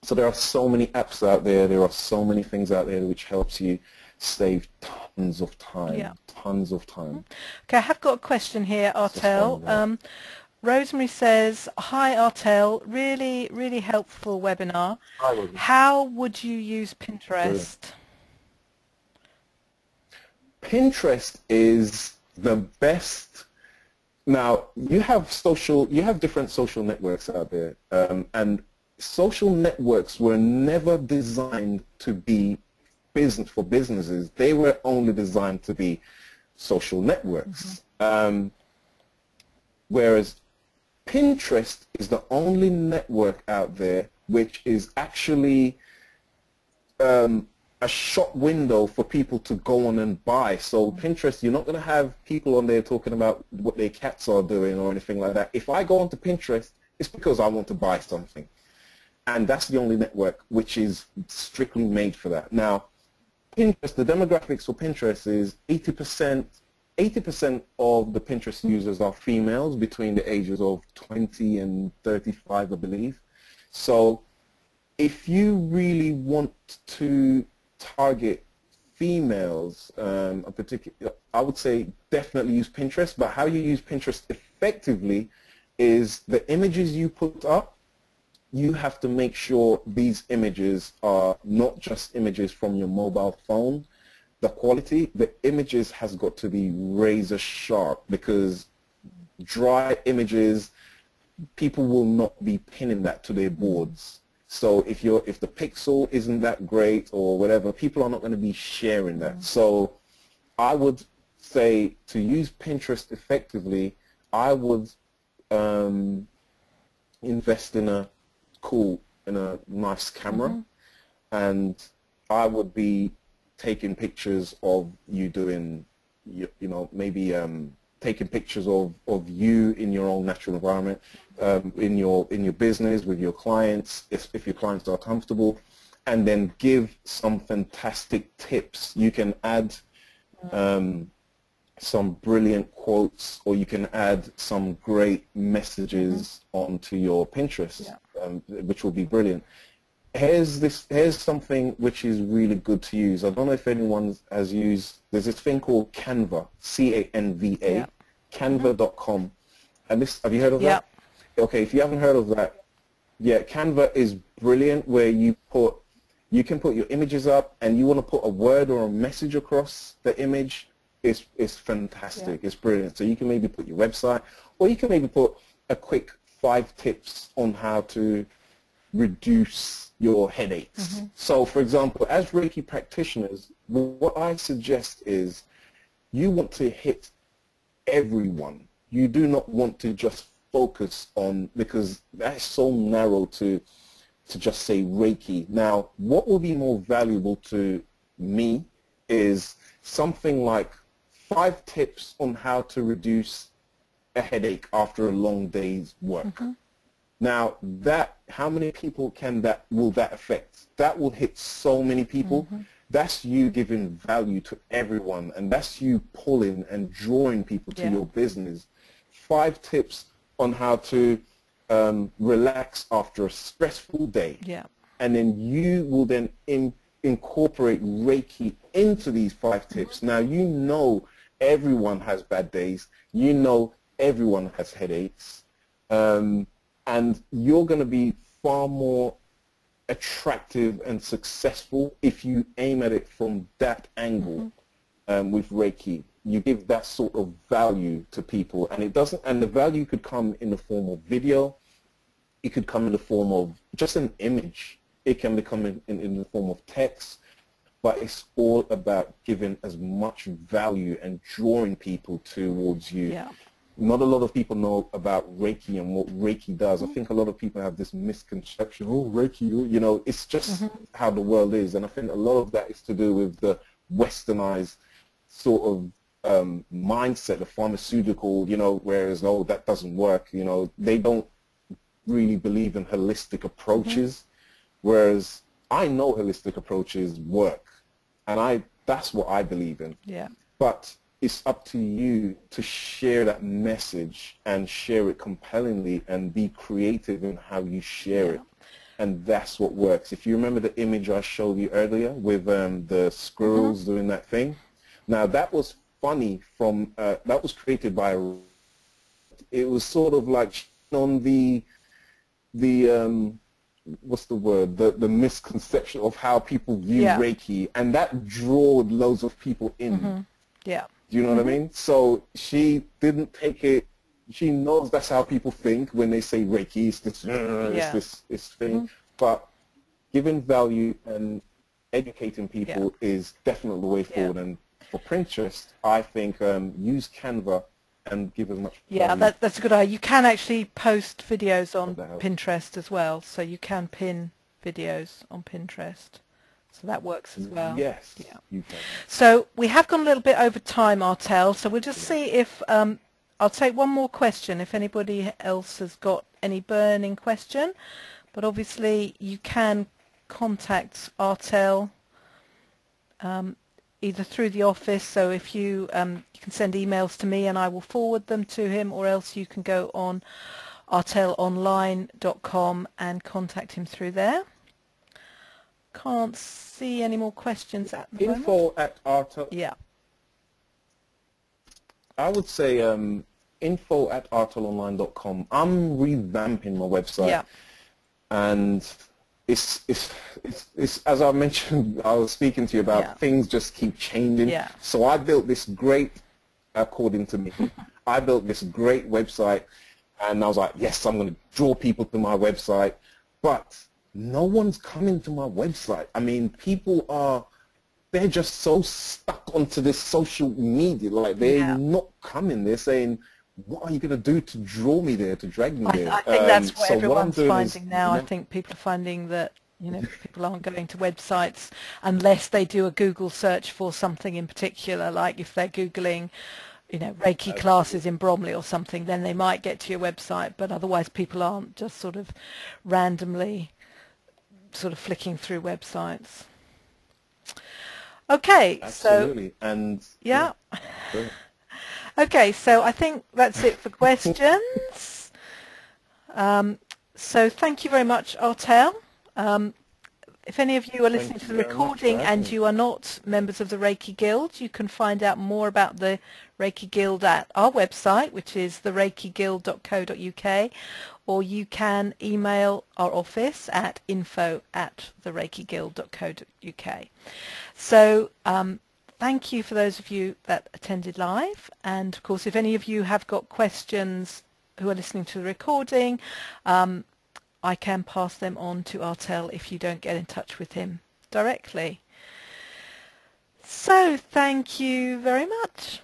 So there are so many apps out there. There are so many things out there which helps you save tons of time. Yeah. Tons of time. Okay, I have got a question here, Artel. Rosemary says, "Hi, Artel. Really, really helpful webinar. Hi, Rosemary. How would you use Pinterest?" Pinterest is the best. Now you have different social networks out there, and social networks were never designed to be for businesses. They were only designed to be social networks. Whereas Pinterest is the only network out there which is actually a shop window for people to go on and buy. So Pinterest, you're not going to have people on there talking about what their cats are doing or anything like that. If I go onto Pinterest, it's because I want to buy something. And that's the only network which is strictly made for that. Now, Pinterest, the demographics for Pinterest is 80% of the Pinterest users are females between the ages of 20 and 35, I believe. So if you really want to target females, I would say definitely use Pinterest. But how you use Pinterest effectively is the images you put up, you have to make sure these images are not just images from your mobile phone. The quality, the images has got to be razor sharp, because dry images, people will not be pinning that to their boards. So if the pixel isn't that great or whatever, people are not going to be sharing that. So I would say to use Pinterest effectively, I would invest in a nice camera, and I would be taking pictures of you doing, maybe taking pictures of you in your own natural environment, in your business with your clients, if your clients are comfortable, and then give some fantastic tips. You can add some brilliant quotes, or you can add some great messages onto your Pinterest, which will be brilliant. Here's something which is really good to use. I don't know if anyone has used, there's this thing called Canva, C-A-N-V-A, canva.com. And this, have you heard of that? Okay, if you haven't heard of that, Canva is brilliant, where you can put your images up, and you want to put a word or a message across the image. It's fantastic. It's brilliant. So you can maybe put your website, or you can maybe put a quick 5 tips on how to reduce your headaches. So for example, as Reiki practitioners, what I suggest is you want to hit everyone. You do not want to just focus on, because that's so narrow to just say Reiki. Now, what will be more valuable to me is something like 5 tips on how to reduce a headache after a long day's work. Now, how many people will that affect? That will hit so many people. That's you giving value to everyone, and that's you pulling and drawing people to your business. 5 tips on how to relax after a stressful day. And then you will then incorporate Reiki into these 5 tips. Now, everyone has bad days. Everyone has headaches. And you're going to be far more attractive and successful if you aim at it from that angle. With Reiki, you give that sort of value to people, and the value could come in the form of video. It could come in the form of just an image. It can become in the form of text. but it's all about giving as much value and drawing people towards you. Yeah. Not a lot of people know about Reiki and what Reiki does. I think a lot of people have this misconception, oh, Reiki, you know, it's just how the world is. And I think a lot of that is to do with the westernized sort of mindset, the pharmaceutical, you know, whereas, oh, that doesn't work. You know, they don't really believe in holistic approaches, whereas I know holistic approaches work. And that's what I believe in. Yeah. But it's up to you to share that message and share it compellingly and be creative in how you share it. And that's what works. If you remember the image I showed you earlier with the squirrels doing that thing, now that was funny from, that was created by, it was sort of like on the what's the word, the misconception of how people view Reiki, and that drew loads of people in. Yeah. Do you know what I mean? So she didn't take it, she knows that's how people think when they say Reiki, it's this thing, but giving value and educating people is definitely the way forward. And for Pinterest, I think use Canva and give as much value. Yeah, that's a good idea. You can actually post videos on Pinterest as well, so you can pin videos on Pinterest. So that works as well. Yes, yeah. You can. So we have gone a little bit over time, Artel, so we'll just see if, I'll take one more question if anybody else has got any burning question, but obviously you can contact Artel either through the office, so if you, you can send emails to me and I will forward them to him, or else you can go on artelonline.com and contact him through there. Can't see any more questions at the moment. Info at Artel. Yeah. I would say info at artelonline.com. I'm revamping my website. Yeah. And it's as I mentioned, I was speaking to you about, things just keep changing. Yeah. So I built this great, according to me, I built this great website, and I was like, yes, I'm going to draw people to my website, but no one's coming to my website. I mean, they're just so stuck onto this social media, like they're not coming. They're saying, what are you going to do to draw me there, to drag me there? I think that's what so everyone's finding is, now. I think people are finding that, you know, people aren't going to websites unless they do a Google search for something in particular, like if they're Googling, you know, Reiki classes in Bromley or something, then they might get to your website, but otherwise people aren't just sort of randomly sort of flicking through websites. Okay, absolutely. So and yeah. Okay, so I think that's it for questions. So thank you very much, Artel. If any of you are listening to the recording and you are not members of the Reiki Guild, you can find out more about the Reiki Guild at our website, which is thereikiguild.co.uk, or you can email our office at info@thereikiguild.co.uk. So thank you for those of you that attended live, and of course if any of you have got questions who are listening to the recording, I can pass them on to Artel if you don't get in touch with him directly. So thank you very much.